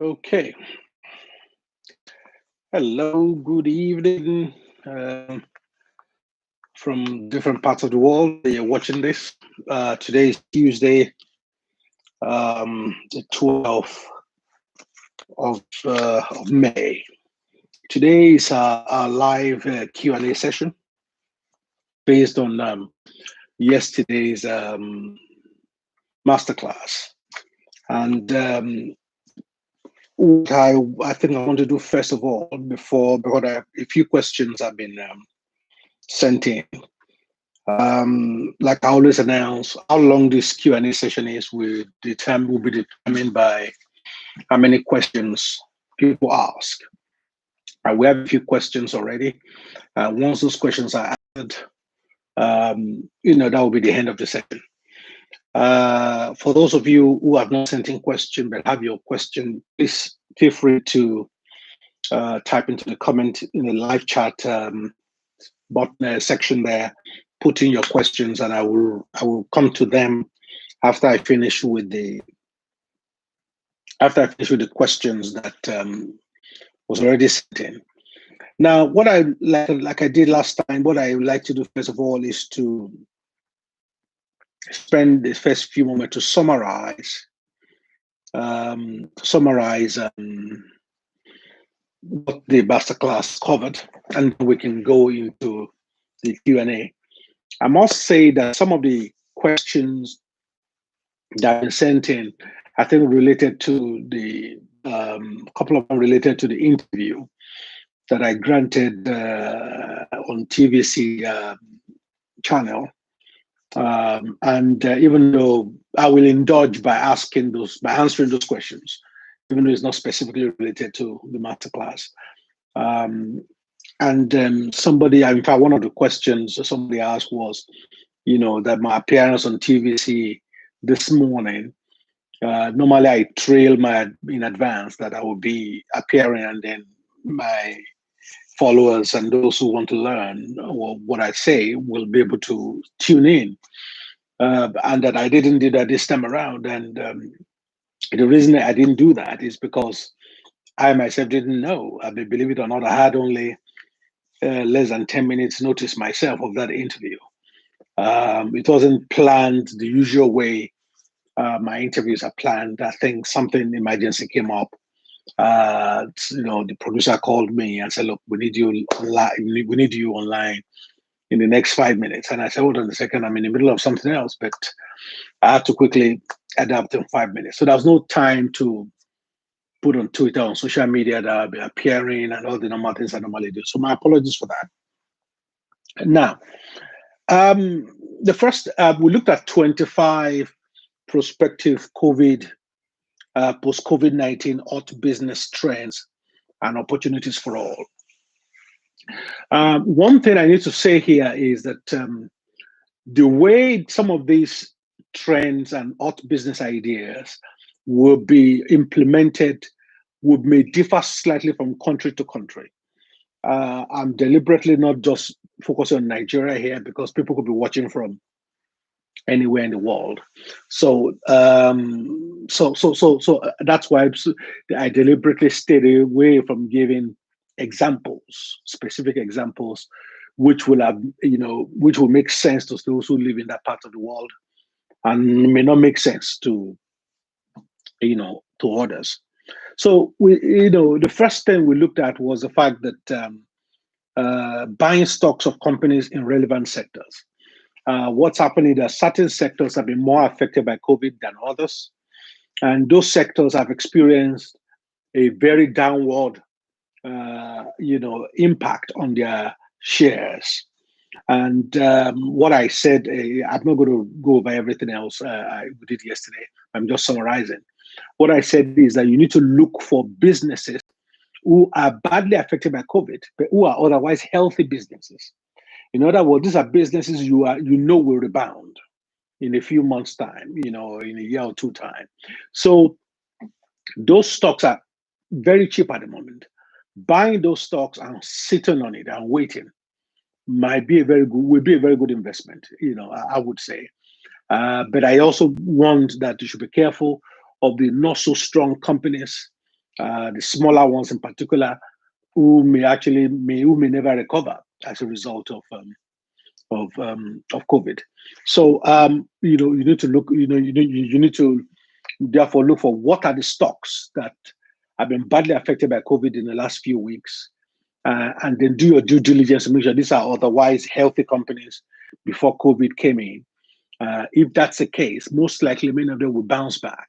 Okay. Hello, good evening from different parts of the world that you're watching this. Today is Tuesday, the 12th of May. Today is our live Q&A session based on yesterday's masterclass. And what I think I want to do first of all, before a few questions have been sent in. Like I always announce, how long this Q&A session is will be determined by how many questions people ask. We have a few questions already. Once those questions are answered, that will be the end of the session. For those of you who have not sent in question but have your question, please feel free to type into the comment in the live chat button section there. Put in your questions, and I will come to them after I finish with the questions that was already sent in. Now, what I like I did last time, what I would like to do first of all is to spend the first few moments to summarize what the masterclass covered, and we can go into the Q&A. I must say that some of the questions that have been sent in, I think related to the couple of them related to the interview that I granted on TVC channel. And even though I will indulge by answering those questions, even though it's not specifically related to the masterclass. Somebody, in fact, one of the questions somebody asked was, that my appearance on TVC this morning, normally I trail in advance that I will be appearing, and then my followers and those who want to learn what I say will be able to tune in. And that I didn't do that this time around. And the reason I didn't do that is because I myself didn't know. I mean, believe it or not, I had only less than 10 minutes notice myself of that interview. It wasn't planned the usual way my interviews are planned. I think something emergency came up. The producer called me and said, "Look, we need you online. We need you online in the next 5 minutes." And I said, "Hold on a second, I'm in the middle of something else," but I had to quickly adapt in 5 minutes. So there was no time to put on Twitter, on social media that I'll be appearing and all the normal things I normally do. So my apologies for that. Now, the first, we looked at 25 prospective post-COVID-19 hot business trends and opportunities for all. One thing I need to say here is that the way some of these trends and hot business ideas will be implemented may differ slightly from country to country. I'm deliberately not just focusing on Nigeria here because people could be watching from anywhere in the world. So that's why I deliberately stayed away from giving specific examples, which will make sense to those who live in that part of the world, and may not make sense to others. So the first thing we looked at was the fact that buying stocks of companies in relevant sectors. What's happening, there are certain sectors have been more affected by COVID than others. And those sectors have experienced a very downward, impact on their shares. And what I said, I'm not going to go over everything else we did yesterday. I'm just summarizing. What I said is that you need to look for businesses who are badly affected by COVID, but who are otherwise healthy businesses. In other words, these are businesses will rebound in a few months' time, in a year or two time. So those stocks are very cheap at the moment. Buying those stocks and sitting on it and waiting will be a very good investment, I would say. But I also warned that you should be careful of the not so strong companies the smaller ones in particular, who may never recover as a result of COVID. So you need to look. You need to therefore look for what are the stocks that have been badly affected by COVID in the last few weeks, and then do your due diligence to make sure these are otherwise healthy companies before COVID came in. If that's the case, most likely many of them will bounce back,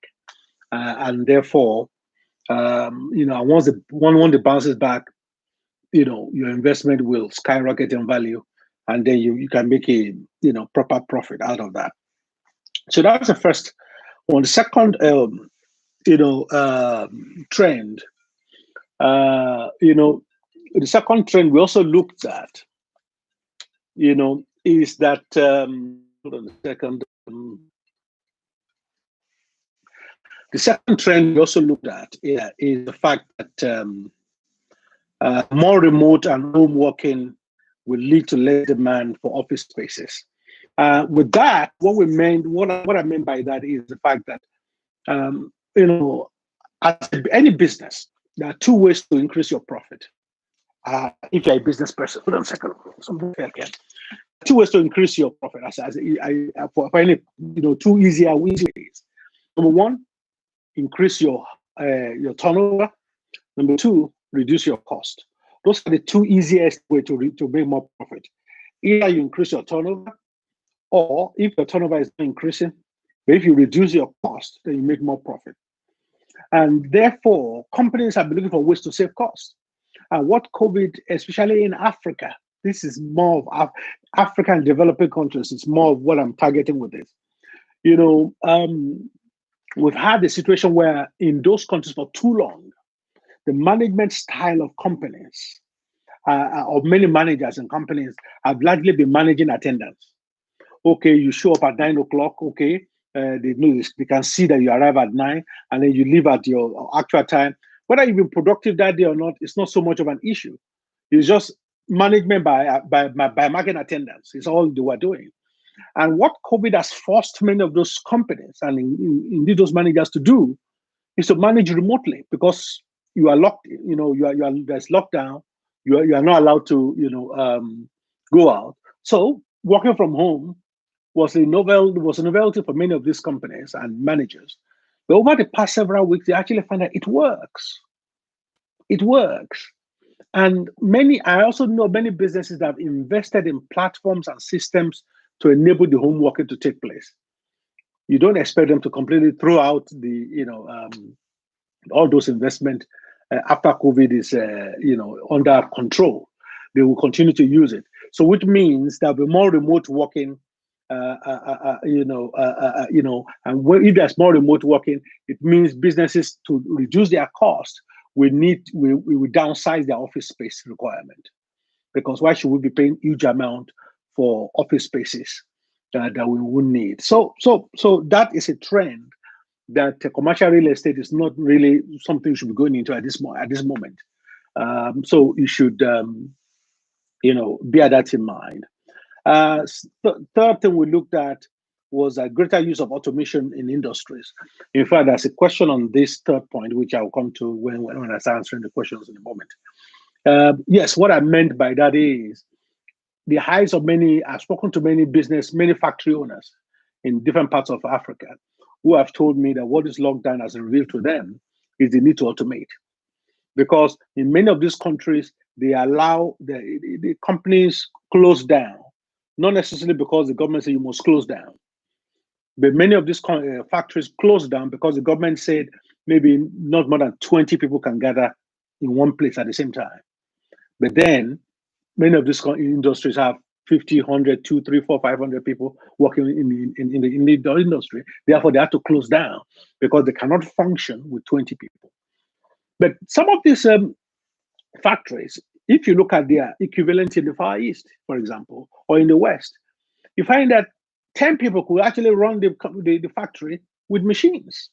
and therefore, once the bounces back, your investment will skyrocket in value, and then you can make a proper profit out of that. So that's the first one. The second trend, the second trend we also looked at, is that hold on a second. The second trend we also looked at is the fact that more remote and home working will lead to less demand for office spaces. With that, what I meant by that is the fact that as any business, there are two ways to increase your profit. If you're a business person, hold on a second. Two ways to increase your profit. For any two easy ways. Number one, increase your turnover. Number two, reduce your cost. Those are the two easiest ways to make more profit. Either you increase your turnover, or if your turnover is not increasing, but if you reduce your cost, then you make more profit. And therefore, companies have been looking for ways to save costs. And what COVID, especially in Africa, this is more of African developing countries, it's more of what I'm targeting with this. We've had a situation where in those countries for too long, the management style of companies, of many managers and companies, have largely been managing attendance. Okay, you show up at 9 o'clock, okay, they know this, they can see that you arrive at 9 and then you leave at your actual time. Whether you've been productive that day or not, it's not so much of an issue. It's just management by market attendance. It's all they were doing. And what COVID has forced many of those companies and indeed those managers to do is to manage remotely, because you are locked. There's lockdown. You are not allowed to go out. So working from home was a novelty for many of these companies and managers. But over the past several weeks, they actually find that it works. It works. And I also know many businesses that have invested in platforms and systems to enable the home working to take place. You don't expect them to completely throw out all those investment after COVID is under control. They will continue to use it. So which means there'll be more remote working. And if there's more remote working, it means businesses, to reduce their cost, we downsize their office space requirement, because why should we be paying huge amount for office spaces that we wouldn't need? So that is a trend that commercial real estate is not really something you should be going into at this moment. So you should bear that in mind. Third thing we looked at was a greater use of automation in industries. In fact, there's a question on this third point, which I'll come to when I start answering the questions in a moment. Yes, what I meant by that is the highs of I've spoken to many factory owners in different parts of Africa who have told me that what this lockdown has revealed to them is the need to automate. Because in many of these countries, they allow the companies close down, not necessarily because the government said you must close down. But many of these factories closed down because the government said maybe not more than 20 people can gather in one place at the same time. But then many of these industries have 50, 100, 2, 3, 4, 500 people working in the industry. Therefore, they have to close down because they cannot function with 20 people. But some of these factories, if you look at their equivalent in the Far East, for example, or in the West, you find that 10 people could actually run the factory with machines.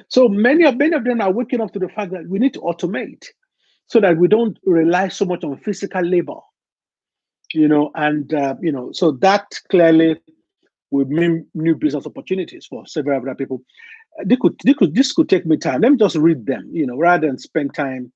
So many of them are waking up to the fact that we need to automate so that we don't rely so much on physical labor. So that clearly will mean new business opportunities for several other people. This could take me time. Let me just read them, rather than spend time,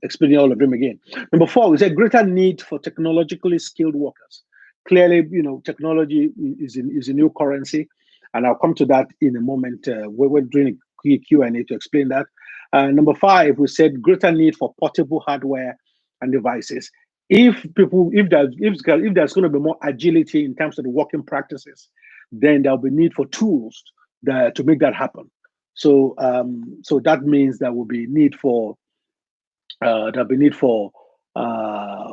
explaining all of them again. Number 4, we said greater need for technologically skilled workers. Clearly, technology is a new currency, and I'll come to that in a moment. We're doing a Q&A to explain that. Number 5, we said greater need for portable hardware and devices. If there's going to be more agility in terms of the working practices, then there'll be need for tools to make that happen. So that means there will be need for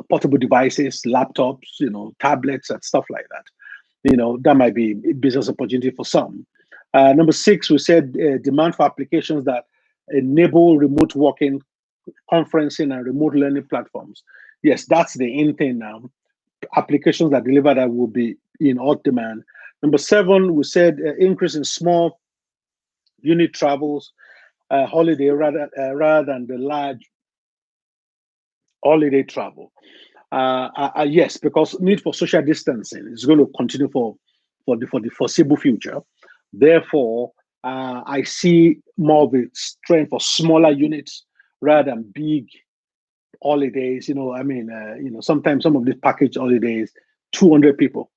portable devices, laptops, tablets and stuff like that. That might be a business opportunity for some. Number 6, we said demand for applications that enable remote working, conferencing, and remote learning platforms. Yes, that's the in thing now. Applications that deliver that will be in hot demand. Number 7, we said increase in small unit travels, holiday rather than the large holiday travel. Yes, because need for social distancing is going to continue for the foreseeable future. Therefore, I see more of a strength for smaller units rather than big holidays. Sometimes some of these package holidays, 200 people,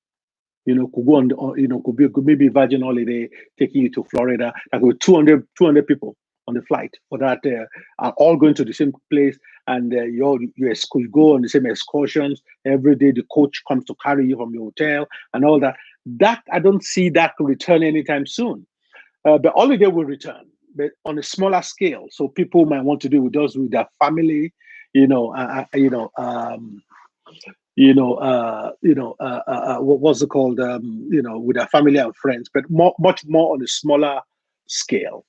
could go on, could maybe Virgin holiday taking you to Florida. That could be 200 people on the flight for that, are all going to the same place, and you could go on the same excursions every day. The coach comes to carry you from your hotel and all that. That I don't see that return anytime soon. The holiday will return, but on a smaller scale. So people might want to do with their family, what's it called? With their family and friends, but much more on a smaller scale.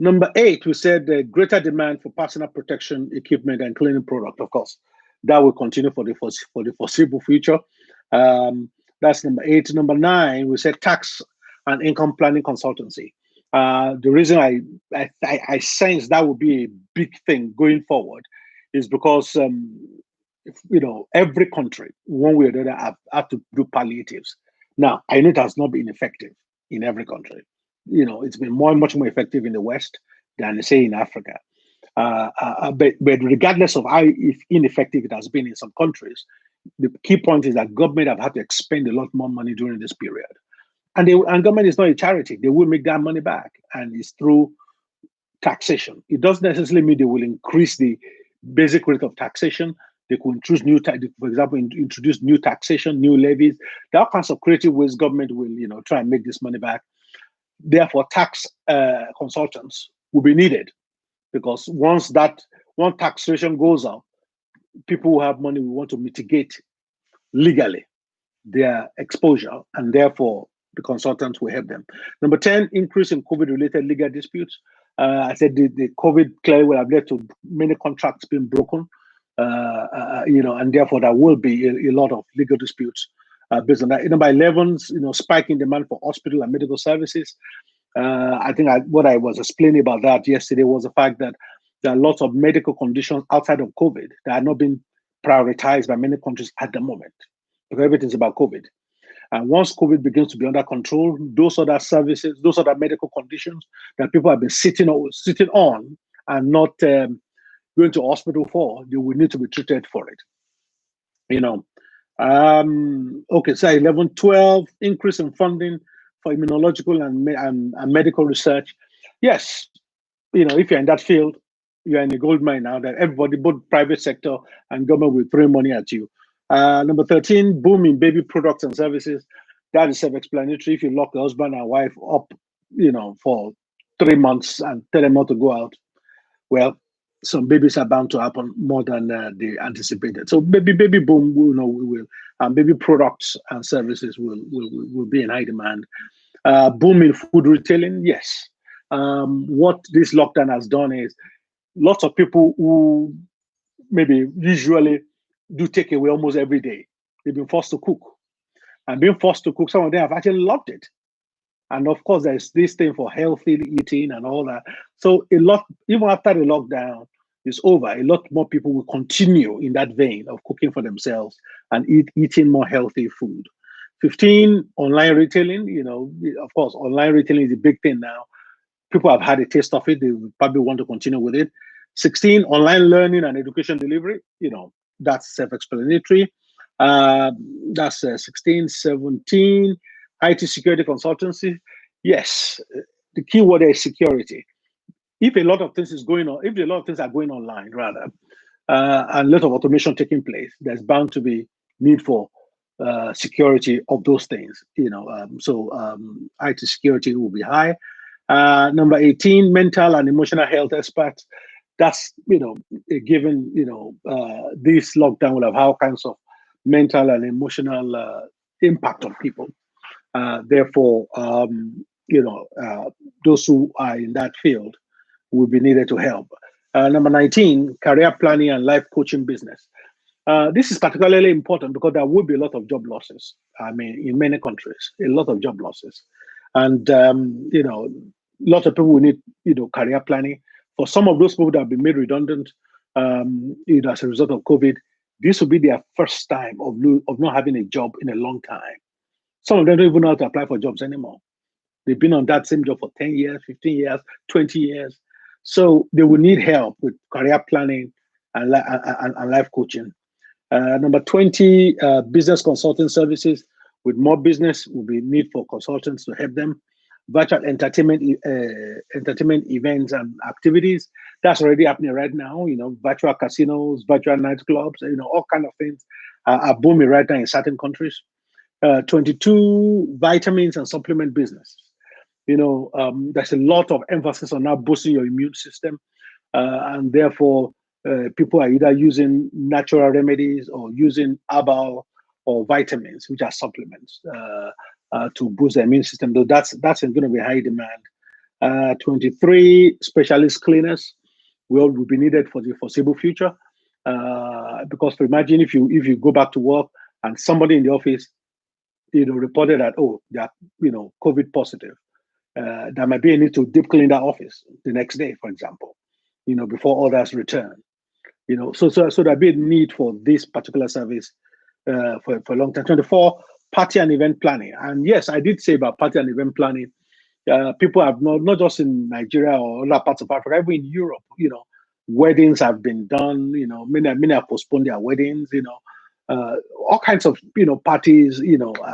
Number 8, we said greater demand for personal protection equipment and cleaning product. Of course, that will continue for the foreseeable future. That's number 8. Number 9, we said tax and income planning consultancy. The reason I sense that will be a big thing going forward is because every country, one way or the other, have to do palliatives. Now, I know it has not been effective in every country. It's been much more effective in the West than, say, in Africa. But regardless of how ineffective it has been in some countries, the key point is that government have had to expend a lot more money during this period. And government is not a charity. They will make that money back, and it's through taxation. It doesn't necessarily mean they will increase the basic rate of taxation. They could introduce for example, introduce new taxation, new levies. There are all kinds of creative ways government will, try and make this money back. Therefore, tax consultants will be needed, because once taxation goes up, people who have money will want to mitigate legally their exposure, and therefore the consultants will help them. Number 10, increase in COVID-related legal disputes. I said the COVID clearly will have led to many contracts being broken, and therefore there will be a lot of legal disputes based on that. Number 11, spike in demand for hospital and medical services. I think what I was explaining about that yesterday was the fact that there are lots of medical conditions outside of COVID that are not being prioritized by many countries at the moment, because everything's about COVID. And once COVID begins to be under control, those other services, those other medical conditions that people have been sitting on and not going to hospital for, they will need to be treated for it. Okay, so 11, 12, increase in funding for immunological and medical research. Yes, if you're in that field, you're in a gold mine now, that everybody, both private sector and government, will throw money at you. Number 13, boom in baby products and services. That is self-explanatory. If you lock the husband and wife up, for 3 months and tell them not to go out, well, some babies are bound to happen more than they anticipated. So baby boom, will baby products and services will be in high demand. Boom in food retailing, yes. What this lockdown has done is lots of people who maybe usually do takeaway almost every day, they've been forced to cook. And being forced to cook, some of them have actually loved it. And of course, there's this thing for healthy eating and all that. So a lot, even after the lockdown, is over, a lot more people will continue in that vein of cooking for themselves and eating more healthy food. 15, online retailing. Of course, online retailing is a big thing now. People have had a taste of it. They probably want to continue with it. 16, online learning and education delivery. That's self-explanatory. That's 16. 17, IT security consultancy. Yes, the key word is security. If a lot of things is going on, if a lot of things are going online, rather, and a lot of automation taking place, there's bound to be need for security of those things. IT security will be high. Number 18, mental and emotional health experts. That's a given. This lockdown will have all kinds of mental and emotional impact on people. Therefore, those who are in that field will be needed to help. Number 19, career planning and life coaching business. This is particularly important because there will be a lot of job losses. I mean, in many countries, a lot of job losses. And, lots of people will need, career planning. For some of those people that have been made redundant, as a result of COVID, this will be their first time of not having a job in a long time. Some of them don't even know how to apply for jobs anymore. They've been on that same job for 10 years, 15 years, 20 years. So they will need help with career planning and life coaching. Number 20, business consulting services. With more business, will be need for consultants to help them. Virtual entertainment events and activities. That's already happening right now. Virtual casinos, virtual nightclubs. All kind of things are booming right now in certain countries. 22, vitamins and supplement business. There's a lot of emphasis on now boosting your immune system, and therefore people are either using natural remedies or using herbal or vitamins, which are supplements, to boost the immune system. Though that's going to be high demand. 23, specialist cleaners will be needed for the foreseeable future, because imagine if you go back to work and somebody in the office, reported that they are COVID positive. There might be a need to deep clean that office the next day, for example, before others return. So there'll be a need for this particular service for a long time. 24, party and event planning. And yes, I did say about party and event planning. People have not just in Nigeria or other parts of Africa, even in Europe, weddings have been done, many have postponed their weddings, all kinds of, parties,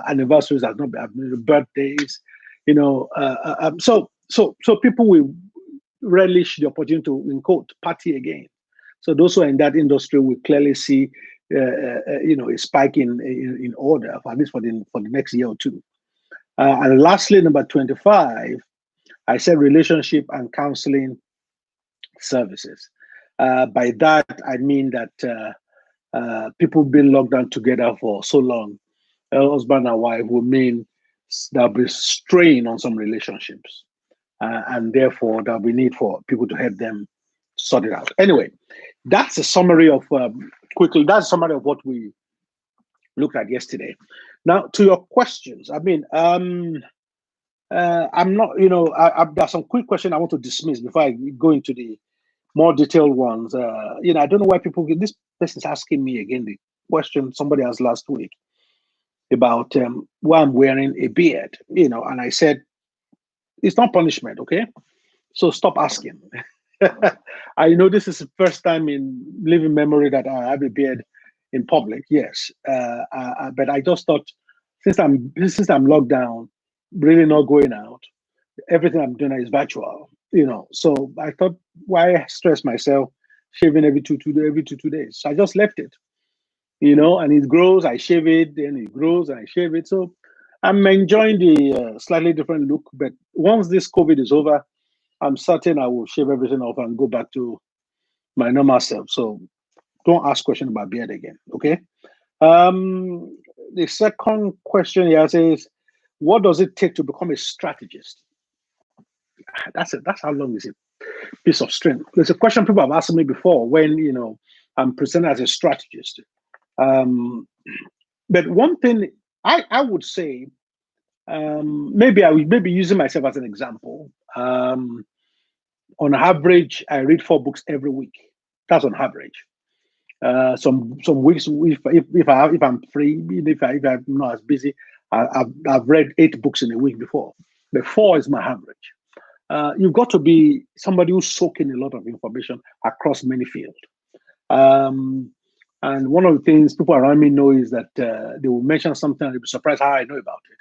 anniversaries have not been, birthdays, so people will relish the opportunity to, in quote, party again. So those who are in that industry will clearly see, a spike in order, at least for the next year or two. And lastly, number 25, I said relationship and counseling services. By that, I mean that people being locked down together for so long, husband and wife, will mean there'll be strain on some relationships. And therefore, there'll be need for people to help them sort it out. Anyway, that's a summary of, that's a summary of what we looked at yesterday. Now, to your questions, I mean, I'm not, there's some quick questions I want to dismiss before I go into the more detailed ones. I don't know why this person's asking me again the question somebody asked last week about why I'm wearing a beard, and I said, it's not punishment, okay? So stop asking. I know this is the first time in living memory that I have a beard in public, yes. But I just thought, since I'm locked down, really not going out, everything I'm doing is virtual, So I thought, why stress myself shaving every two days? So I just left it, and it grows. I shave it, then it grows, and I shave it. So I'm enjoying the slightly different look. But once this COVID is over, I'm certain I will shave everything off and go back to my normal self. So don't ask questions about beard again, okay? The second question here says, what does it take to become a strategist? That's how long is it? Piece of string. There's a question people have asked me before when I'm presented as a strategist. But one thing I would say, maybe I would using myself as an example. On average, I read 4 books every week. That's on average. Some weeks, if I'm free, if I'm not as busy, I've read 8 books in a week before. But 4 is my average. You've got to be somebody who's soaking a lot of information across many fields. Um, and one of the things people around me know is that they will mention something and they'll be surprised how I know about it.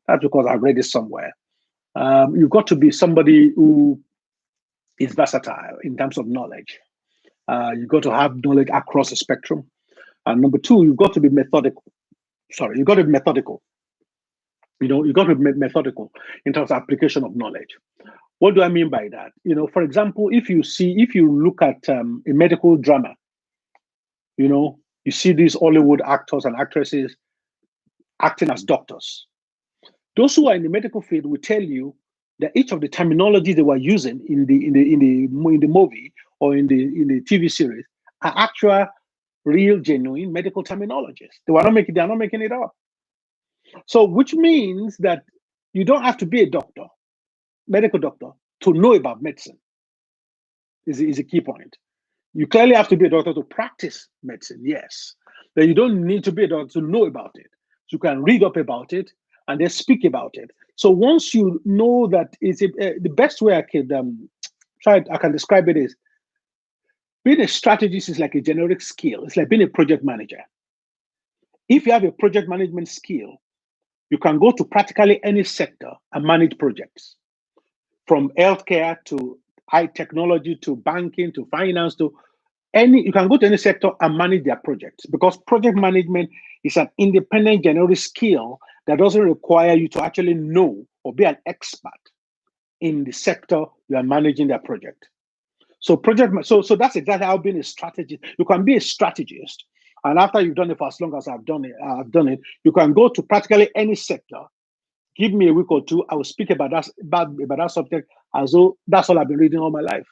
That's because I've read it somewhere. You've got to be somebody who is versatile in terms of knowledge. You've got to have knowledge across the spectrum. And number 2, you've got to be methodical. You've got to be methodical. You've got to be methodical in terms of application of knowledge. What do I mean by that? For example, if you look at a medical drama, you see these Hollywood actors and actresses acting as doctors. Those who are in the medical field will tell you that each of the terminology they were using in the movie or in the TV series are actual, real, genuine medical terminologies. They are not making it up. So, which means that you don't have to be a doctor, medical doctor, to know about medicine. Is a key point. You clearly have to be a doctor to practice medicine, yes. But you don't need to be a doctor to know about it. You can read up about it and then speak about it. So once you know that, the best way I can describe it is, being a strategist is like a generic skill. It's like being a project manager. If you have a project management skill, you can go to practically any sector and manage projects, from healthcare to high technology to banking to finance to you can go to any sector and manage their projects, because project management is an independent generic skill that doesn't require you to actually know or be an expert in the sector you are managing their project. So that's exactly how being a strategist. You can be a strategist, and after you've done it for as long as I've done it, you can go to practically any sector. Give me a week or two, I will speak about that subject as though that's all I've been reading all my life.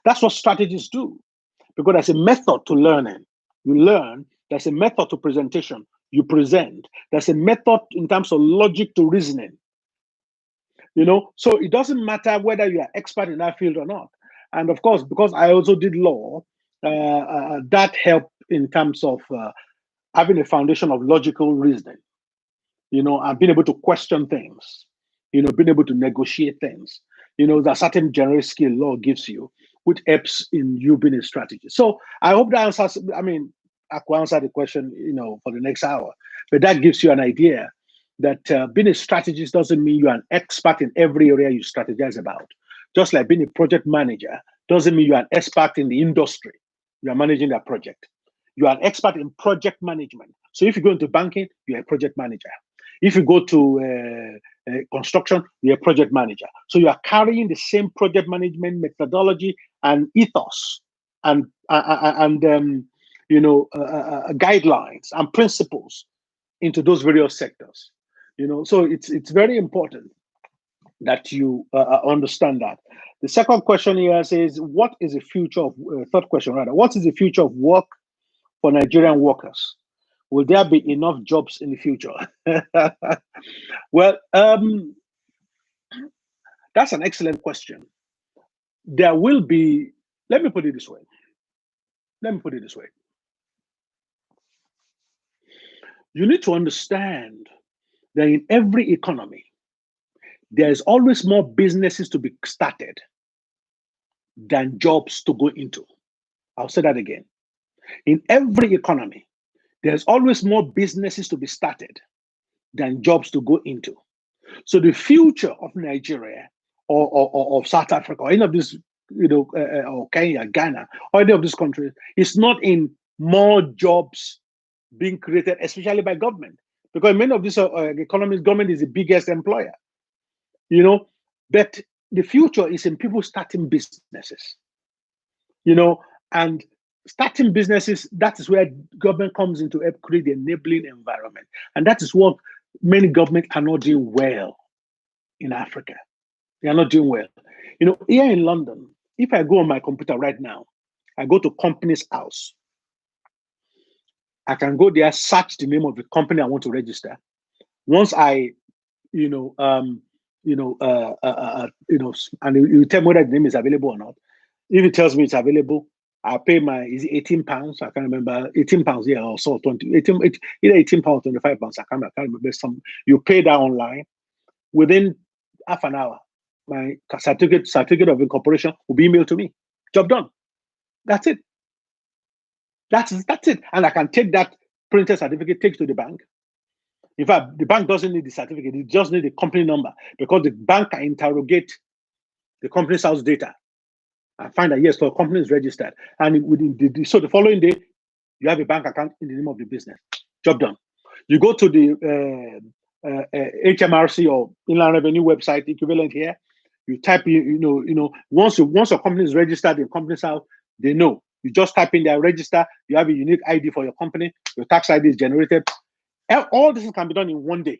That's what strategists do. Because there's a method to learning. You learn. There's a method to presentation. You present. There's a method in terms of logic to reasoning. So it doesn't matter whether you are expert in that field or not. And of course, because I also did law, that helped in terms of having a foundation of logical reasoning. And being able to question things. Being able to negotiate things. There's certain general skill law gives you, which helps in you being a strategist. So I hope that answers. I mean, I could answer the question, for the next hour, but that gives you an idea that being a strategist doesn't mean you're an expert in every area you strategize about. Just like being a project manager doesn't mean you're an expert in the industry you are managing that project. You are an expert in project management. So if you go into banking, you're a project manager. If you go to construction, you're a project manager. So you are carrying the same project management methodology and ethos and guidelines and principles into those various sectors. So it's very important that you understand that. The second question here says, what is the future of, third question rather, what is the future of work for Nigerian workers? Will there be enough jobs in the future? Well, that's an excellent question. There will be, let me put it this way. You need to understand that in every economy, there's always more businesses to be started than jobs to go into. I'll say that again. In every economy, there's always more businesses to be started than jobs to go into. So the future of Nigeria or of South Africa or any of these, or Kenya, Ghana, or any of these countries, is not in more jobs being created, especially by government. Because many of these economies, government is the biggest employer. But the future is in people starting businesses. And starting businesses, that is where government comes into help create the enabling environment. And that is what many governments are not doing well in Africa. They are not doing well. Here in London, if I go on my computer right now, I go to Companies House. I can go there, search the name of the company I want to register. Once I, and it will tell me whether the name is available or not. If it tells me it's available, I pay my, is it £18? I can't remember. £18, yeah, or so 20, 18, either £18, £25. I can't remember. You pay that online. Within half an hour, my certificate of incorporation will be emailed to me. Job done. That's it. That's it. And I can take that printed certificate, take to the bank. In fact, the bank doesn't need the certificate, it just needs the company number, because the bank can interrogate the company's house data and find that yes, the company is registered. And so the following day, you have a bank account in the name of the business. Job done. You go to the HMRC or Inland Revenue website equivalent here. You type in, once your company is registered in company's house, they know. You just type in their register. You have a unique ID for your company. Your tax ID is generated. All this can be done in one day.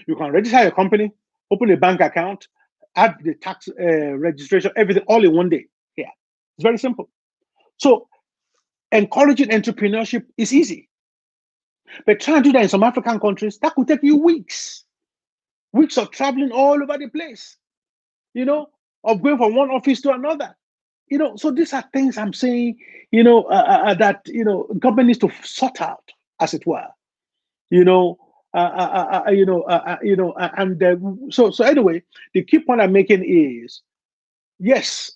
You can register your company, open a bank account, add the tax registration, everything all in one day. Yeah, it's very simple. So encouraging entrepreneurship is easy. But trying to do that in some African countries, that could take you weeks of traveling all over the place, of going from one office to another. So these are things I'm saying, that, government needs to sort out, as it were, so anyway, the key point I'm making is, yes,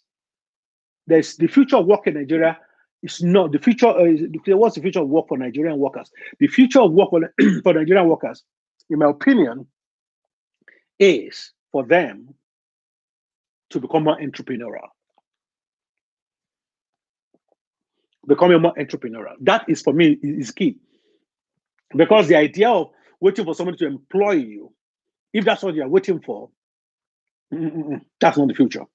there's the future of work in Nigeria. It's not the future. What's the future of work for Nigerian workers? The future of work for Nigerian workers, in my opinion, is for them to become more entrepreneurial. Becoming more entrepreneurial. That is, for me, is key. Because the idea of waiting for somebody to employ you, if that's what you are waiting for, that's not the future.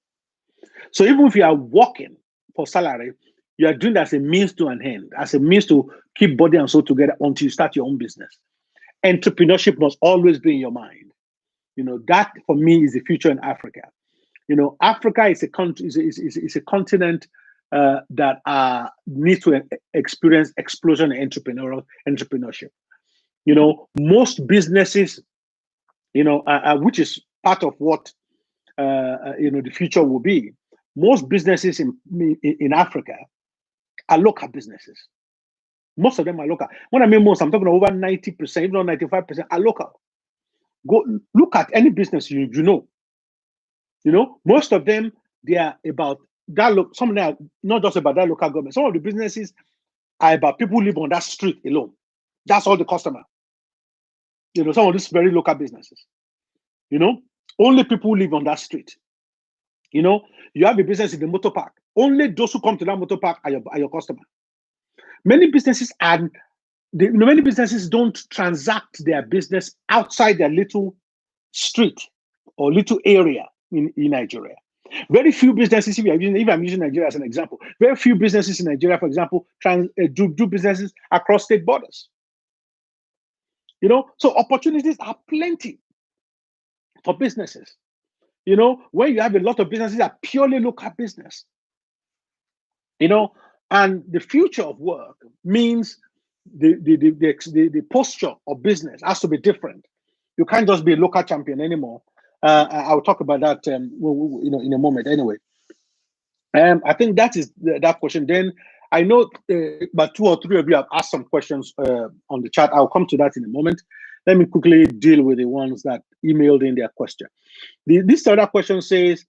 So even if you are working for salary, you are doing that as a means to an end, as a means to keep body and soul together until you start your own business. Entrepreneurship must always be in your mind. That for me is the future in Africa. Africa is a country, is a continent that needs to experience explosion in entrepreneurship. Most businesses, which is part of what the future will be. Most businesses in Africa are local businesses. Most of them are local. When I mean most, I'm talking over 90%, even 95% are local. Go look at any business you know. Most of them, they are about that. Some of them are not just about that local government. Some of the businesses are about people who live on that street alone. That's all the customer. Some of these very local businesses. Only people who live on that street. You have a business in the motor park. Only those who come to that motor park are your customer. Many businesses many businesses don't transact their business outside their little street or little area in Nigeria. Very few businesses, if I'm using Nigeria as an example, very few businesses in Nigeria, for example, do businesses across state borders. So opportunities are plenty for businesses. When you have a lot of businesses that are purely local business, and the future of work means the posture of business has to be different. You can't just be a local champion anymore. I'll talk about that, in a moment. Anyway, I think that is that question. Then I know about 2 or 3 of you have asked some questions on the chat. I'll come to that in a moment. Let me quickly deal with the ones that emailed in their question. This other question says,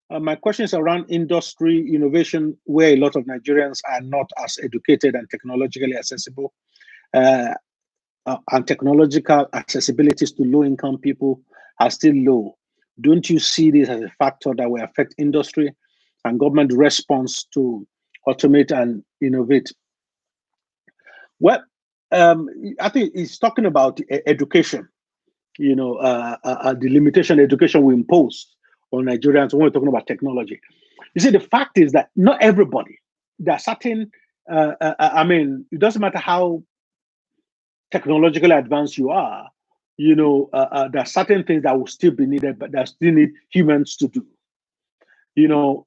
my question is around industry innovation, where a lot of Nigerians are not as educated and technologically accessible, and technological accessibilities to low-income people are still low. Don't you see this as a factor that will affect industry and government response to automate and innovate? Well, I think he's talking about education, the limitation education we impose on Nigerians when we're talking about technology. You see, the fact is that not everybody, there are certain, it doesn't matter how technologically advanced you are, there are certain things that will still be needed, but that still need humans to do.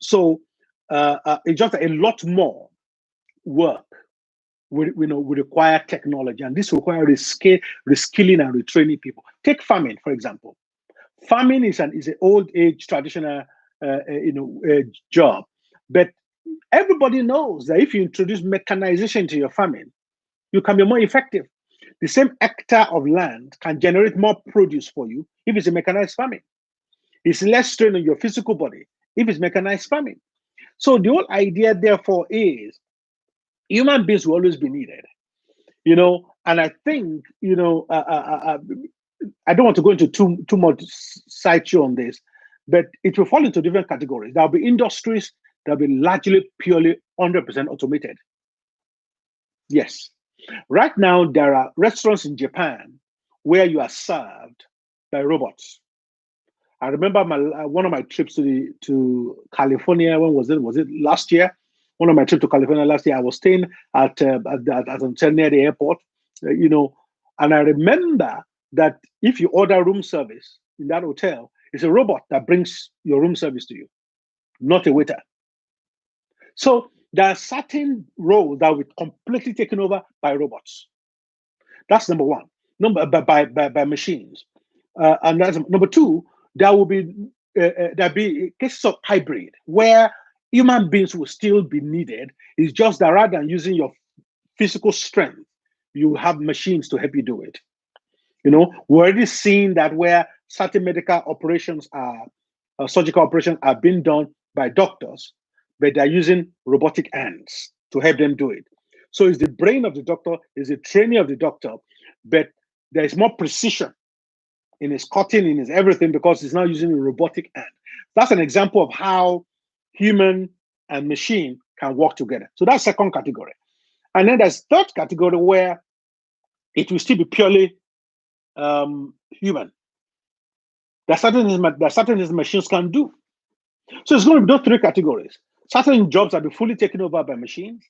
So it's just a lot more work we require technology, and this requires reskilling and retraining people. Take farming, for example. Farming is an old age traditional job, but Everybody knows that if you introduce mechanization to your farming, you can be more effective. The same hectare of land can generate more produce for you if it's a mechanized farming. It's less strain on your physical body if it's mechanized farming. So the whole idea, therefore, is human beings will always be needed. And I think, I don't want to go into too much sideshow on this, but it will fall into different categories. There'll be industries that will be largely, purely 100% automated. Yes. Right now, there are restaurants in Japan where you are served by robots. I remember one of my trips to California. When was it? Was it last year? One of my trips to California last year. I was staying at a hotel near the airport, and I remember that if you order room service in that hotel, it's a robot that brings your room service to you, not a waiter. So there are certain roles that will be completely taken over by robots. That's number one. By machines, and that's number two. There will be cases of hybrid where human beings will still be needed. It's just that rather than using your physical strength, you have machines to help you do it. We're already seeing that where certain medical operations surgical operations are being done by doctors, but they're using robotic hands to help them do it. So it's the brain of the doctor, it's the training of the doctor, but there is more precision in his cutting, in his everything, because he's now using a robotic hand. That's an example of how human and machine can work together. So that's second category. And then there's third category where it will still be purely human. There's certain things machines can do. So it's going to be those three categories. Certain jobs will be fully taken over by machines.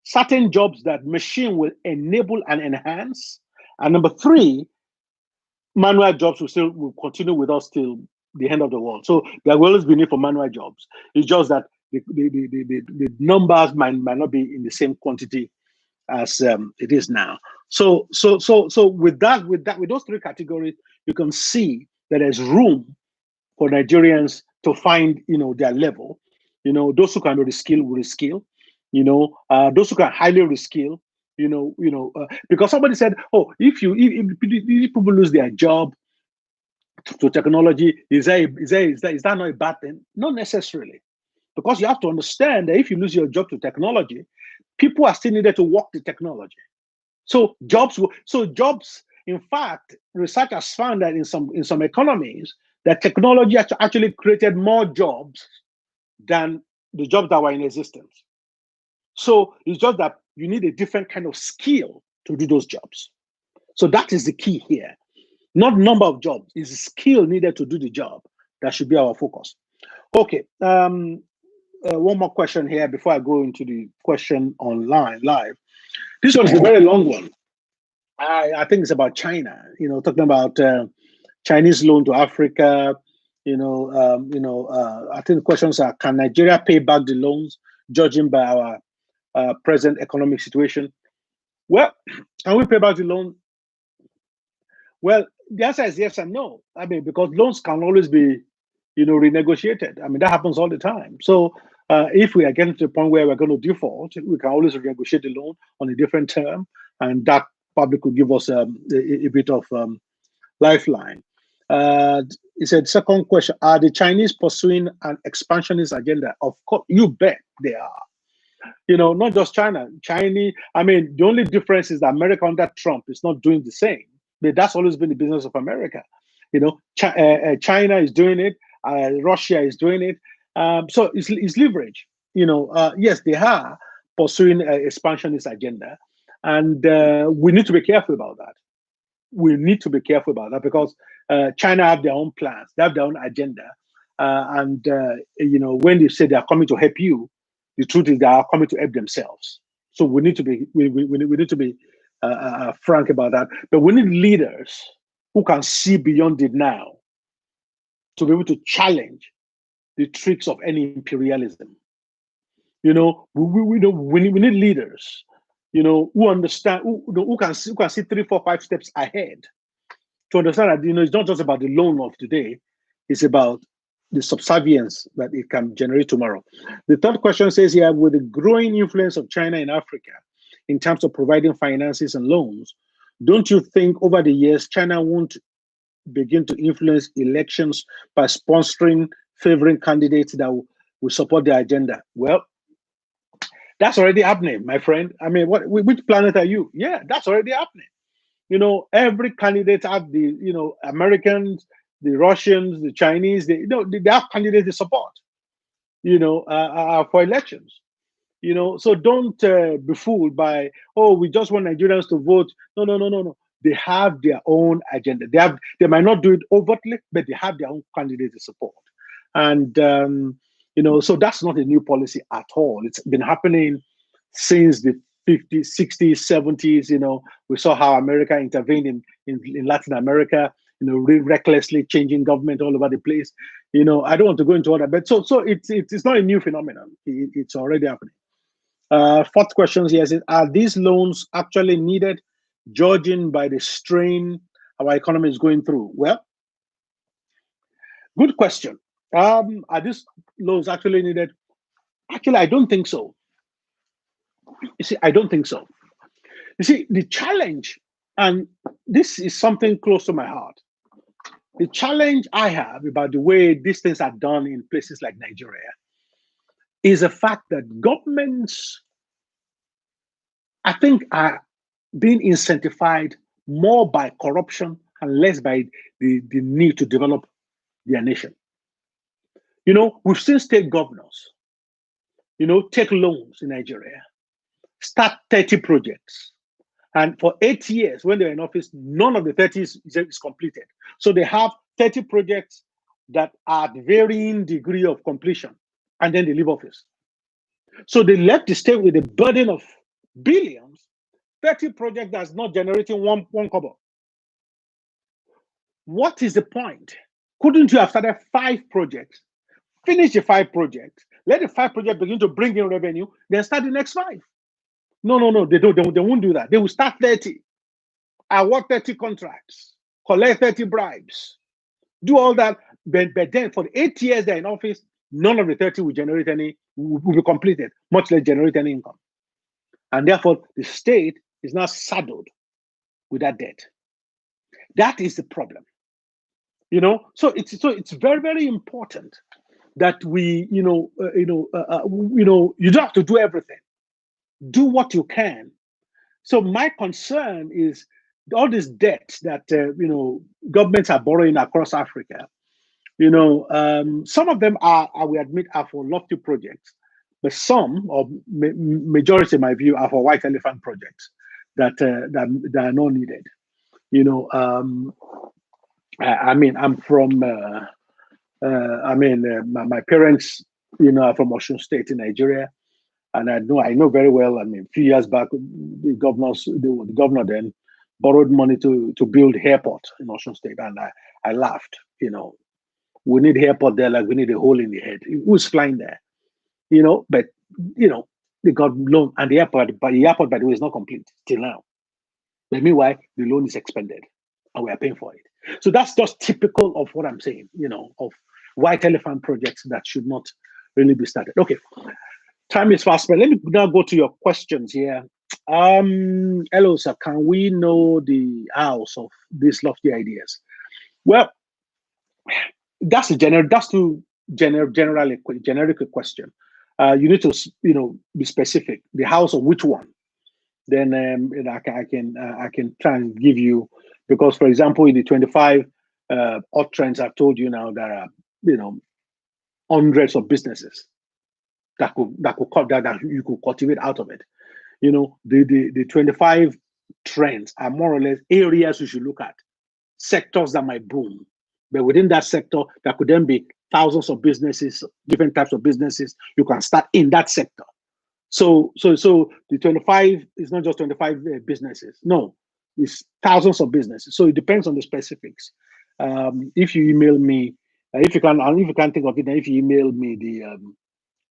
Certain jobs that machine will enable and enhance. And number three, manual jobs will continue with us till the end of the world. So there will always be need for manual jobs. It's just that the numbers might not be in the same quantity as it is now. So with those three categories, you can see that there's room for Nigerians to find their level. Those who can reskill will reskill. Those who can highly reskill. Because somebody said, "Oh, if people lose their job to technology, is that not a bad thing?" Not necessarily, because you have to understand that if you lose your job to technology, people are still needed to work the technology. So jobs. In fact, research has found that in some economies, that technology actually created more jobs than the jobs that were in existence. So it's just that you need a different kind of skill to do those jobs. So that is the key here. Not number of jobs, it's the skill needed to do the job. That should be our focus. Okay. One more question here before I go into the question online live. This one is a very long one. I think it's about China. Talking about Chinese loan to Africa. I think the questions are: can Nigeria pay back the loans, judging by our present economic situation? Well, can we pay back the loan? Well, the answer is yes and no. I mean, because loans can always be, renegotiated. I mean, that happens all the time. So if we are getting to the point where we're going to default, we can always renegotiate the loan on a different term, and that probably could give us a bit of lifeline. He said, second question, are the Chinese pursuing an expansionist agenda? Of course, you bet they are. Not just China. The only difference is that America under Trump is not doing the same. But that's always been the business of America. China is doing it. Russia is doing it. So it's leverage. Yes, they are pursuing an expansionist agenda. And we need to be careful about that. We need to be careful about that because China have their own plans. They have their own agenda. When they say they are coming to help you, the truth is they are coming to help themselves. So we need to be we need to be frank about that. But we need leaders who can see beyond it now to be able to challenge the tricks of any imperialism. We need leaders, who understand, who can see 3, 4, 5 steps ahead to understand that it's not just about the loan of today. It's about the subservience that it can generate tomorrow. The third question says here, with the growing influence of China in Africa in terms of providing finances and loans, don't you think over the years China won't begin to influence elections by sponsoring, favoring candidates that will support their agenda? Well, that's already happening, my friend. I mean, which planet are you? Yeah, that's already happening. Every candidate have the, Americans, the Russians, the Chinese, they have candidates they support, for elections. So don't be fooled by, oh, we just want Nigerians to vote. No, no, no, no, no. They have their own agenda. They might not do it overtly, but they have their own candidates to support. And so that's not a new policy at all. It's been happening since the 50s, 60s, 70s. We saw how America intervened in Latin America, recklessly changing government all over the place. I don't want to go into all that, but so it's not a new phenomenon. It's already happening. Fourth question here is, are these loans actually needed, judging by the strain our economy is going through? Well, good question. Are these loans actually needed? Actually, I don't think so. You see, I don't think so. You see, the challenge, and this is something close to my heart, the challenge I have about the way these things are done in places like Nigeria is the fact that governments, I think, are being incentivized more by corruption and less by the need to develop their nation. We've seen state governors, take loans in Nigeria, start 30 projects. And for 8 years, when they're in office, none of the 30 is completed. So they have 30 projects that are at varying degree of completion, and then they leave office. So they left the state with a burden of billions, 30 projects that's not generating one kobo. What is the point? Couldn't you have started 5 projects, finish the 5 projects, let the 5 projects begin to bring in revenue, then start the next 5? No, they don't. They won't do that. They will start 30, award 30 contracts, collect 30 bribes, do all that. But then for the 8 years they're in office, none of the 30 will generate will be completed, much less generate any income. And therefore, the state is now saddled with that debt. That is the problem. So it's very, very important that we, you don't have to do everything. Do what you can. So my concern is all this debt that governments are borrowing across Africa. Some of them I will admit, are for lofty projects, but some, or majority, in my view, are for white elephant projects that are not needed. I'm from. My parents, are from Osun State in Nigeria. And I know very well. A few years back, the governor then borrowed money to build airport in Osun State, and I laughed. We need airport there like we need a hole in the head. Who's flying there? But they got loan, and the airport, by the way, is not complete till now. But meanwhile, the loan is expended, and we are paying for it. So that's just typical of what I'm saying. Of white elephant projects that should not really be started. Okay. Time is fast, but let me now go to your questions here. Hello, sir. Can we know the house of these lofty ideas? Well, that's generic question. You need to be specific. The house of which one? Then I can try and give you, because for example, in the 25 odd trends I've told you now, there are hundreds of businesses that you could cultivate out of it. The 25 trends are more or less areas you should look at, sectors that might boom. But within that sector, there could then be thousands of businesses, different types of businesses you can start in that sector. So the 25 is not just 25 businesses. No, it's thousands of businesses. So it depends on the specifics. If you email me, if you can't think of it, then if you email me the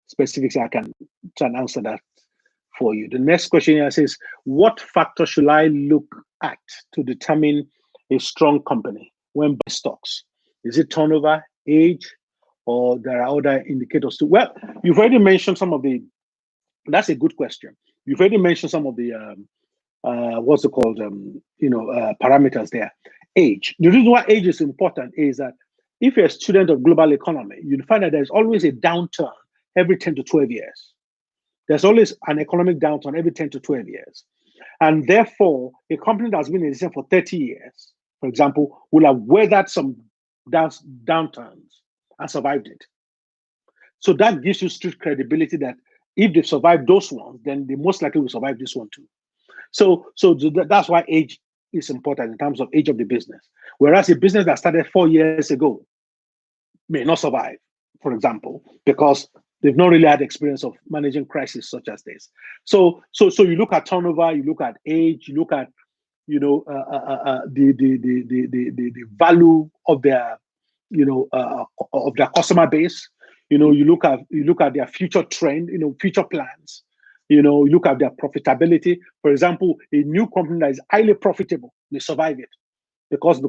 specifics, I can try and answer that for you. The next question here says, what factor should I look at to determine a strong company when buying stocks? Is it turnover, age, or there are other indicators too? Well, you've already mentioned some of the. That's a good question. You've already mentioned some of the what's it called? Parameters there. Age. The reason why age is important is that if you're a student of global economy, you'll find that there's always a downturn every 10 to 12 years. There's always an economic downturn every 10 to 12 years. And therefore, a company that's been in existence for 30 years, for example, will have weathered some downturns and survived it. So that gives you street credibility that if they've survived those ones, then they most likely will survive this one too. So that's why age is important in terms of age of the business. Whereas a business that started 4 years ago may not survive, for example, because they've not really had experience of managing crises such as this. So you look at turnover, you look at age, you look at the value of their of their customer base. You look at their future trend, future plans. You look at their profitability. For example, a new company that is highly profitable may survive it because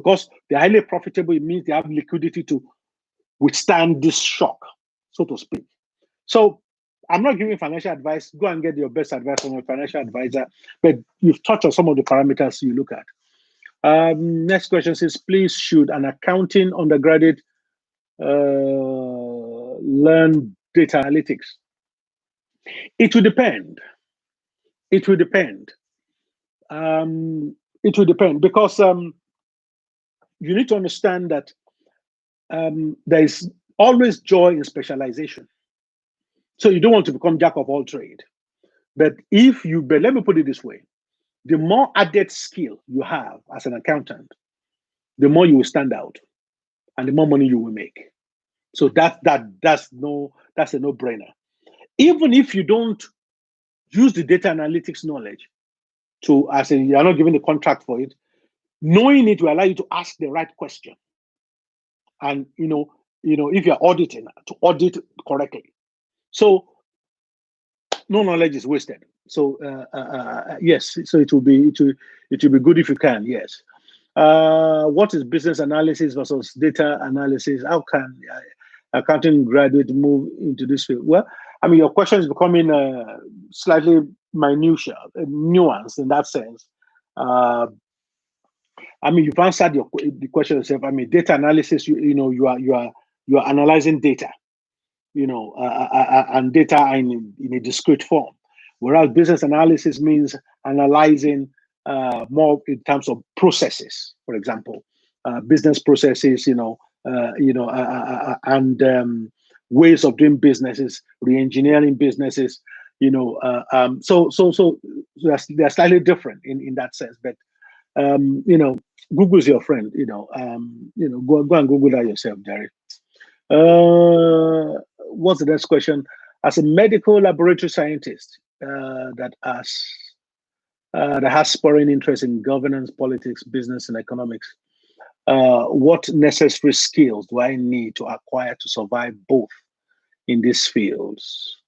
they're highly profitable. It means they have liquidity to withstand this shock, so to speak. So I'm not giving financial advice. Go and get your best advice from a financial advisor. But you've touched on some of the parameters you look at. Next question says, please, should an accounting undergraduate learn data analytics? It will depend. It will depend. It will depend because you need to understand that there is always joy in specialization. So you don't want to become jack of all trade. But let me put it this way, the more added skill you have as an accountant, the more you will stand out and the more money you will make. So that's a no-brainer. Even if you don't use the data analytics knowledge you're not given the contract for it, knowing it will allow you to ask the right question. And if you're auditing, to audit correctly. So no knowledge is wasted. So yes, so it will be good if you can. Yes. What is business analysis versus data analysis? How can accounting graduate move into this field? Well, I mean, your question is becoming slightly nuanced in that sense. I mean, you've answered the question yourself. I mean, data analysis. You are analyzing data. And data in a discrete form. Whereas business analysis means analyzing more in terms of processes, for example, business processes, and ways of doing businesses, re-engineering businesses, so they're slightly different in that sense. But Google's your friend. Go and Google that yourself, Jerry. What's the next question? As a medical laboratory scientist that has spurring interest in governance, politics, business, and economics, what necessary skills do I need to acquire to survive both in these fields?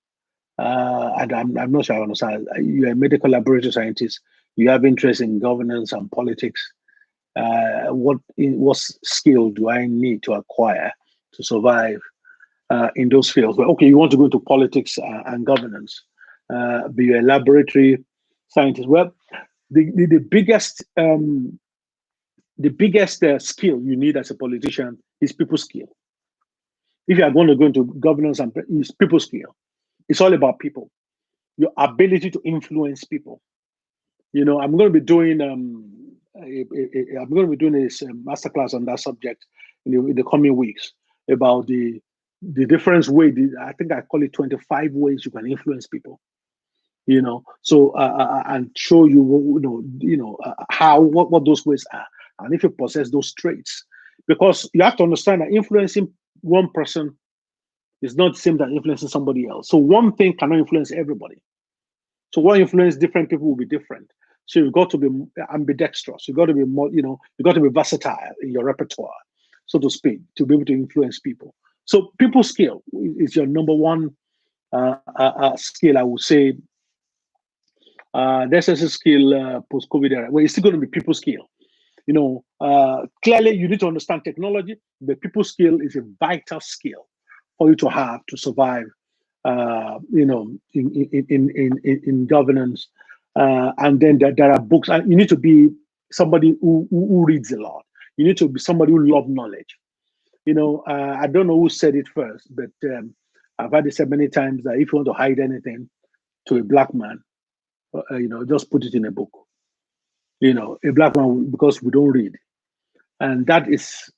And I'm not sure I understand. You're a medical laboratory scientist. You have interest in governance and politics. What skill do I need to acquire to survive in those fields? Well, okay, you want to go into politics and governance, be a laboratory scientist. Well, the biggest skill you need as a politician is people skill. If you are going to go into governance and it's people skill, it's all about people. Your ability to influence people. I'm going to be doing this masterclass on that subject in the coming weeks about the different way. I think I call it 25 ways you can influence people. So and show you what those ways are, and if you possess those traits, because you have to understand that influencing one person is not the same as influencing somebody else. So one thing cannot influence everybody. So what influence different people will be different. So you've got to be ambidextrous. You've got to be more, you've got to be versatile in your repertoire, so to speak, to be able to influence people. So people skill is your number one skill, I would say. There's a skill post-COVID era. Well, it's still going to be people skill. Clearly you need to understand technology, but people skill is a vital skill for you to have to survive, in governance. And then there are books, and you need to be somebody who reads a lot. You need to be somebody who loves knowledge. I don't know who said it first, but I've had it said many times that if you want to hide anything to a black man, just put it in a book. A black man, because we don't read, and that is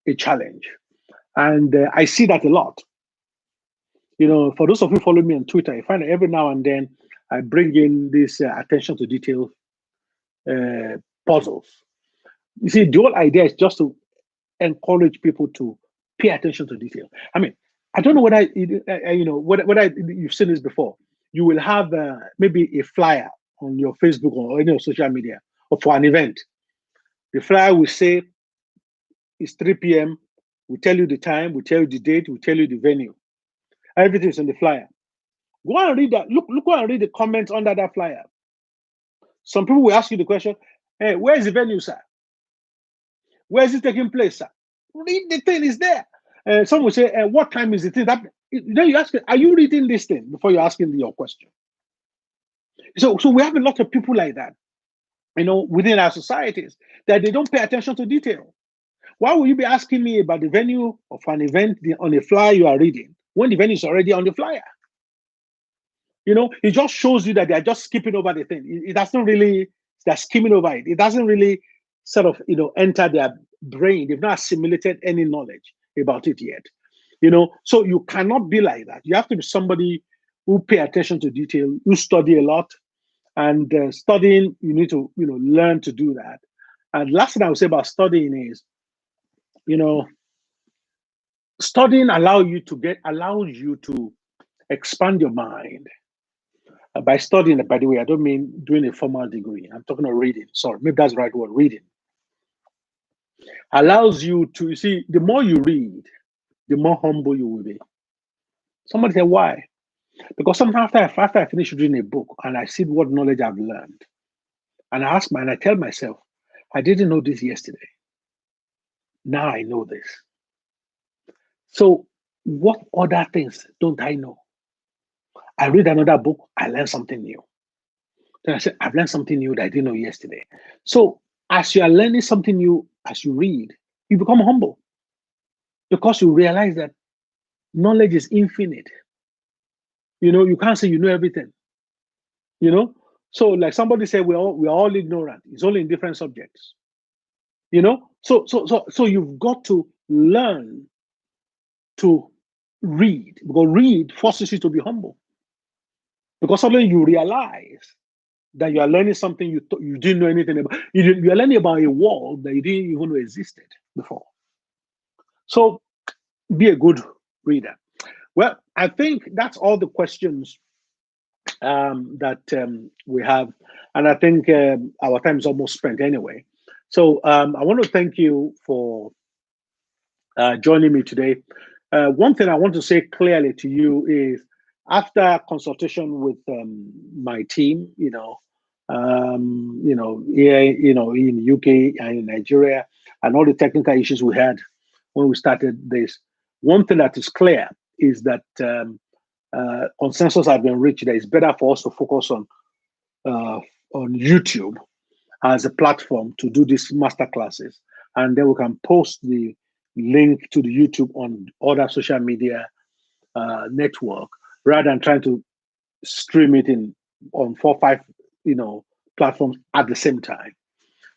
a challenge. And I see that a lot. For those of you who follow me on Twitter, I find that every now and then I bring in this attention to detail puzzles. You see, the whole idea is just to encourage people to pay attention to detail. I mean, I don't know whether whether you've seen this before. You will have maybe a flyer on your Facebook or any social media or for an event. The flyer will say it's 3 p.m. We tell you the time, we tell you the date, we tell you the venue. Everything is on the flyer. Go and read that. Look and read the comments under that flyer. Some people will ask you the question, hey, where is the venue, sir? Where is it taking place, sir? Read the thing, is there. Some will say, what time is the thing? Then you ask, are you reading this thing before you're asking your question? So we have a lot of people like that, within our societies, that they don't pay attention to detail. Why will you be asking me about the venue of an event on a flyer you are reading when the venue is already on the flyer? It just shows you that they're just skipping over the thing. It doesn't really, they're skimming over it. It doesn't really sort of, enter their brain. They've not assimilated any knowledge about it yet. So you cannot be like that. You have to be somebody who pay attention to detail, who study a lot. And studying, you need to, learn to do that. And last thing I would say about studying is, studying allows you to expand your mind. By studying, by the way, I don't mean doing a formal degree. I'm talking about reading. Sorry, maybe that's the right word, reading. Allows you to, you see, the more you read, the more humble you will be. Somebody said, why? Because sometimes after I finish reading a book and I see what knowledge I've learned, and I tell myself, I didn't know this yesterday. Now I know this. So what other things don't I know? I read another book, I learn something new. Then I said, I've learned something new that I didn't know yesterday. So as you are learning something new, as you read, you become humble because you realize that knowledge is infinite. You can't say you know everything. So like somebody said, we're all ignorant. It's only in different subjects. So you've got to learn to read, because read forces you to be humble. Because suddenly you realize that you are learning something you didn't know anything about. You are learning about a world that you didn't even know existed before. So be a good reader. Well, I think that's all the questions that we have. And I think our time is almost spent anyway. So I want to thank you for joining me today. One thing I want to say clearly to you is, after consultation with my team, here, in UK and in Nigeria, and all the technical issues we had when we started this, one thing that is clear is that consensus has been reached that it's better for us to focus on YouTube as a platform to do these master classes, and then we can post the link to the YouTube on other social media network, rather than trying to stream it on 4 or 5 platforms at the same time.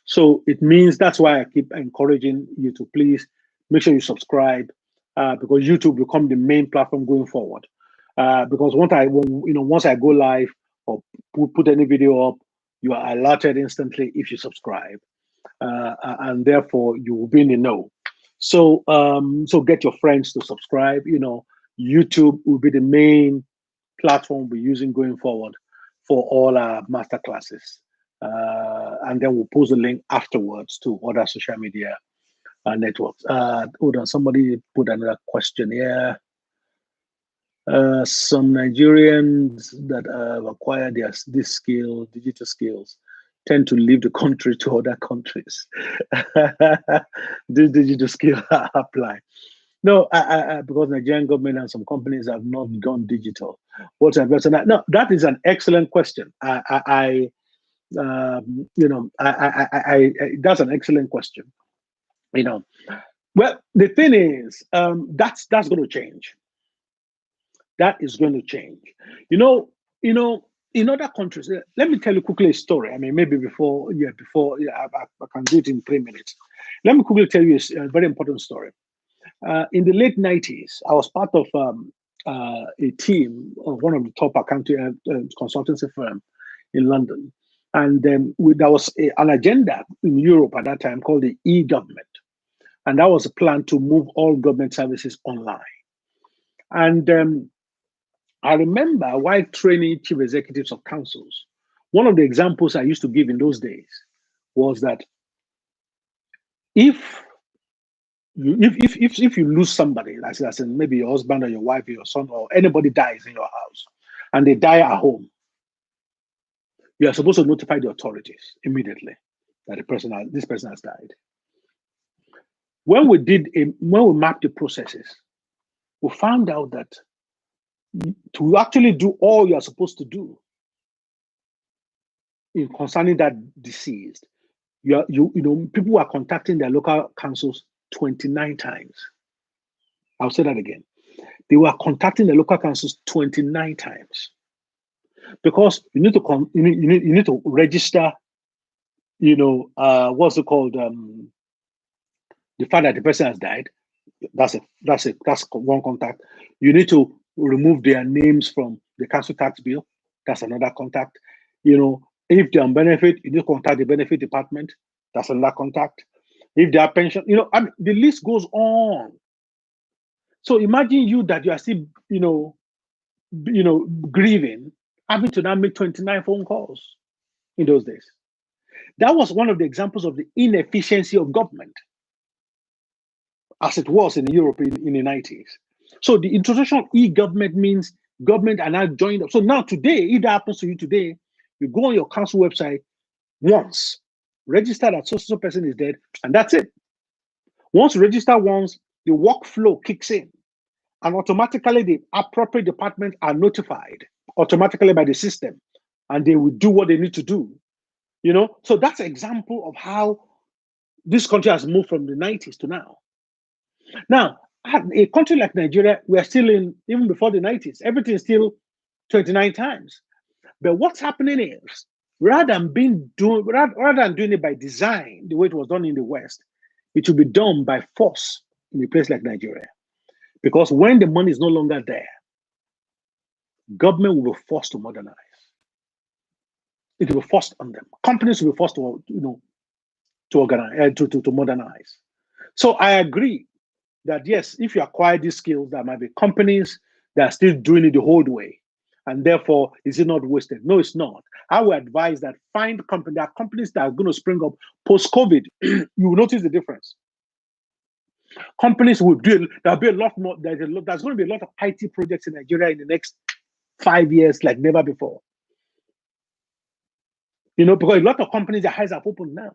So it means, that's why I keep encouraging you to please make sure you subscribe, because YouTube will become the main platform going forward. Because once I go live or put any video up, you are alerted instantly if you subscribe, and therefore you will be in the know. So get your friends to subscribe. YouTube will be the main platform we're using going forward for all our master classes, and then we'll post a link afterwards to other social media networks. Hold on, somebody put another question here. Some Nigerians that have acquired these digital skills, tend to leave the country to other countries. This digital skill apply. No, because Nigerian government and some companies have not gone digital. What's advice on that? No, that is an excellent question. That's an excellent question. You know, well, the thing is, that's going to change. That is going to change. You know, in other countries. Let me tell you quickly a story. I mean, maybe I can do it in 3 minutes. Let me quickly tell you a very important story. In the late 90s, I was part of a team of one of the top accounting consultancy firm in London. And there was an agenda in Europe at that time called the e-government. And that was a plan to move all government services online. And I remember while training chief executives of councils, one of the examples I used to give in those days was that if you lose somebody, like maybe your husband or your wife or your son or anybody dies in your house and they die at home, you are supposed to notify the authorities immediately that this person has died. When we mapped the processes, we found out that to actually do all you are supposed to do in concerning that deceased, people are contacting their local councils 29 times. I'll say that again. They were contacting the local councils 29 times because you need to register. What's it called? The fact that the person has died. That's one contact. You need to remove their names from the council tax bill. That's another contact. If they're on benefit, you need to contact the benefit department. That's another contact. If they are pension, the list goes on. So imagine that you are still, grieving, having to now make 29 phone calls in those days. That was one of the examples of the inefficiency of government, as it was in Europe in the 90s. So the introduction of e-government means government are now joined up. So now today, if that happens to you today, you go on your council website once, register that so person is dead, and that's it. Once you register once, the workflow kicks in, and automatically the appropriate departments are notified automatically by the system, and they will do what they need to do. So that's an example of how this country has moved from the 90s to now. Now, a country like Nigeria, we are still even before the 90s, everything is still 29 times. But what's happening is, rather than doing it by design, the way it was done in the West, it will be done by force in a place like Nigeria. Because when the money is no longer there, government will be forced to modernize. It will be forced on them. Companies will be forced to organize, to modernize. So I agree that yes, if you acquire these skills, there might be companies that are still doing it the old way. And therefore, is it not wasted? No, it's not. I would advise that there are companies that are going to spring up post-COVID. You will notice the difference. Companies will there'll be a lot more, there's going to be a lot of IT projects in Nigeria in the next 5 years like never before. Because a lot of companies, their eyes are open now.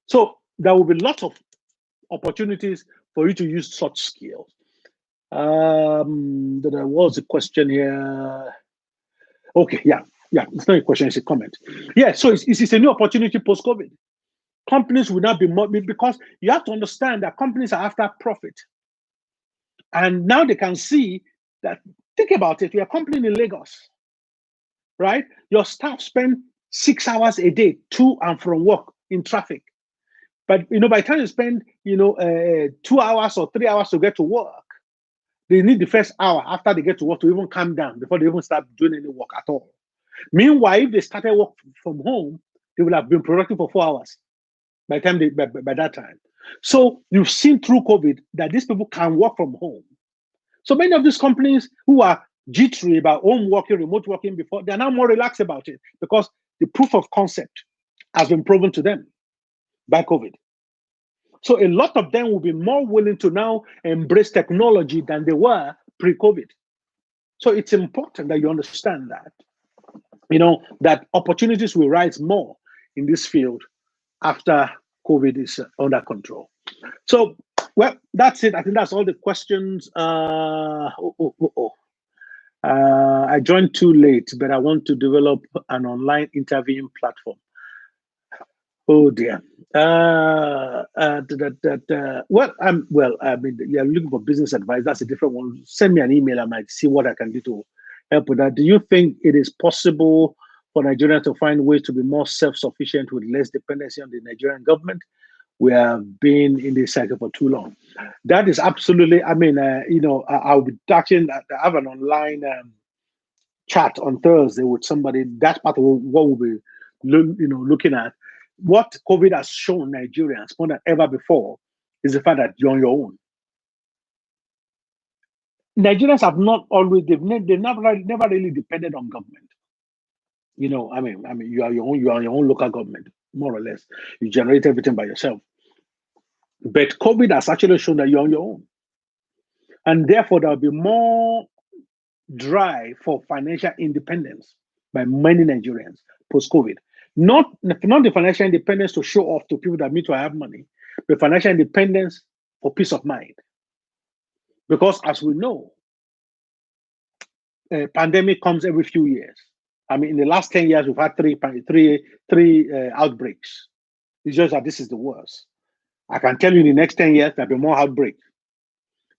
So there will be lots of opportunities for you to use such skills. There was a question here. Okay, yeah. It's not a question, it's a comment. Yeah, so it's a new opportunity post-COVID. Companies will not be more, because you have to understand that companies are after profit. And now they can see that, think about it, you're a company in Lagos, right? Your staff spend 6 hours a day to and from work in traffic. But by the time you spend 2 hours or 3 hours to get to work, they need the first hour after they get to work to even calm down before they even start doing any work at all. Meanwhile, if they started work from home, they would have been productive for 4 hours by that time. So you've seen through COVID that these people can work from home. So many of these companies who are jittery about home working, remote working before, they're now more relaxed about it because the proof of concept has been proven to them by COVID. So a lot of them will be more willing to now embrace technology than they were pre-COVID. So it's important that you understand that, that opportunities will rise more in this field after COVID is under control. So Well, that's it. I think that's all the questions. I joined too late, but I want to develop an online interviewing platform. Oh dear. Well, I mean, you're looking for business advice. That's a different one. Send me an email. I might see what I can do to help with that. Do you think it is possible for Nigeria to find ways to be more self-sufficient with less dependency on the Nigerian government? We have been in this cycle for too long. That is absolutely. I mean, I'll be touching. I have an online chat on Thursday with somebody. That's part of what we'll be, looking at. What COVID has shown Nigerians more than ever before is the fact that you're on your own. Nigerians have not always. They've never really depended on government. I mean, you are your own. You are your own local government, more or less. You generate everything by yourself. But COVID has actually shown that you're on your own, and therefore there'll be more drive for financial independence by many Nigerians post-COVID. Not the financial independence to show off to people that mean to have money, but financial independence for peace of mind. Because as we know, a pandemic comes every few years. I mean, in the last 10 years, we've had three outbreaks. It's just that this is the worst. I can tell you in the next 10 years, there'll be more outbreaks.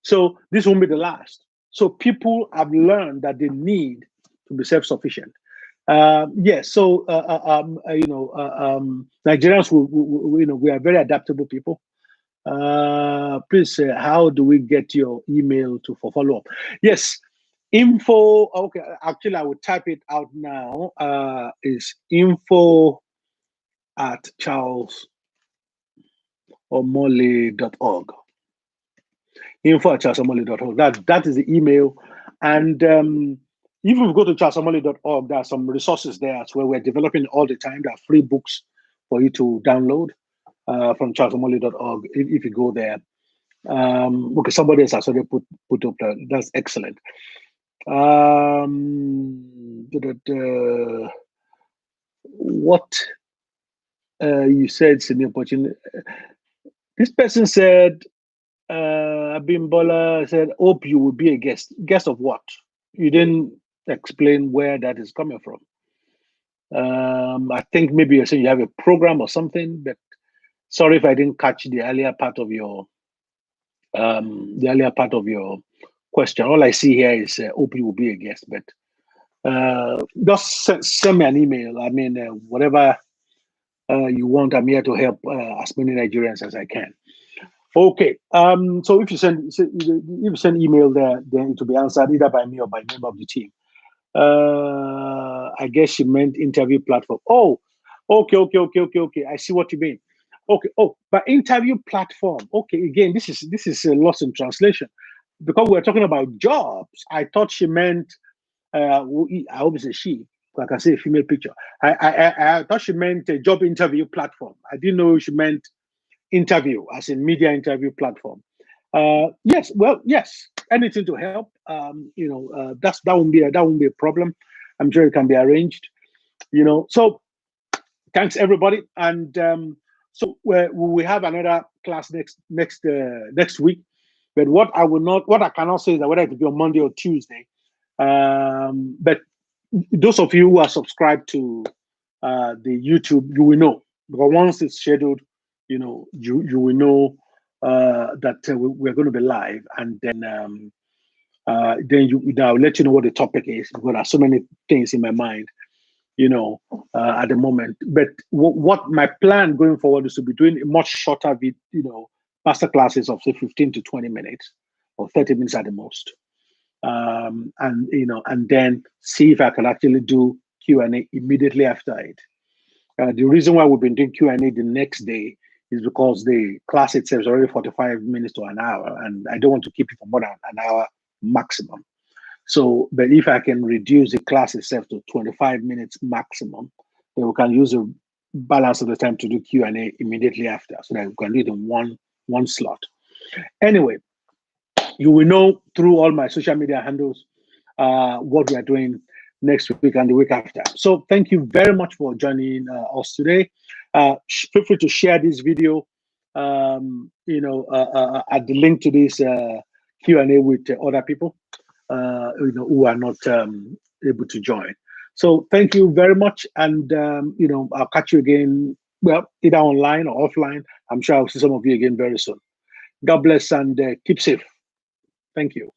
So this won't be the last. So people have learned that they need to be self-sufficient. Yes. So Nigerians, we are very adaptable people. Please, how do we get your email for follow up? Yes, info. Okay, actually, I will type it out now. Is info@charlesomole.org. info@charlesomole.org. That is the email. And if you go to charlesomole.org, there are some resources there where we're developing all the time. There are free books for you to download from charlesomole.org if you go there. Okay, somebody else has already put up that. That's excellent. What you said, Sydney opportunity. This person said, Abimbola said, hope you will be a guest. Guest of what? You didn't explain where that is coming from. I think maybe you're saying you have a program or something, but sorry if I didn't catch the earlier part of your question. All I see here is hope you will be a guest, but just send me an email. I mean, whatever you want, I'm here to help as many Nigerians as I can. Okay. So if you send email there, then it will be answered either by me or by member of the team. I guess she meant interview platform. Oh, okay. I see what you mean. Okay. Oh, but interview platform. Okay. Again, this is a loss in translation because we're talking about jobs. I thought she meant. I hope it's a she. I can see a female picture. I thought she meant a job interview platform. I didn't know she meant interview as in media interview platform. Yes. Well, yes. Anything to help. That won't be a problem. I'm sure it can be arranged. So thanks everybody, and so we have another class next week. But what I cannot say is that whether it will be on Monday or Tuesday. But those of you who are subscribed to the YouTube, you will know, because once it's scheduled, you will know that we're going to be live, and then I'll let you know what the topic is, because there are so many things in my mind, at the moment. But what my plan going forward is to be doing much shorter, master classes of say 15 to 20 minutes or 30 minutes at the most. And then see if I can actually do Q&A immediately after it. The reason why we've been doing Q&A the next day is because the class itself is already 45 minutes to an hour, and I don't want to keep it for more than an hour maximum. So, but if I can reduce the class itself to 25 minutes maximum, then we can use the balance of the time to do Q&A immediately after, so that we can do it in one slot. Anyway, you will know through all my social media handles what we are doing next week and the week after. So thank you very much for joining us today. Feel free to share this video add the link to this Q&A with other people, who are not able to join. So thank you very much, and I'll catch you again. Well, either online or offline. I'm sure I'll see some of you again very soon. God bless, and keep safe. Thank you.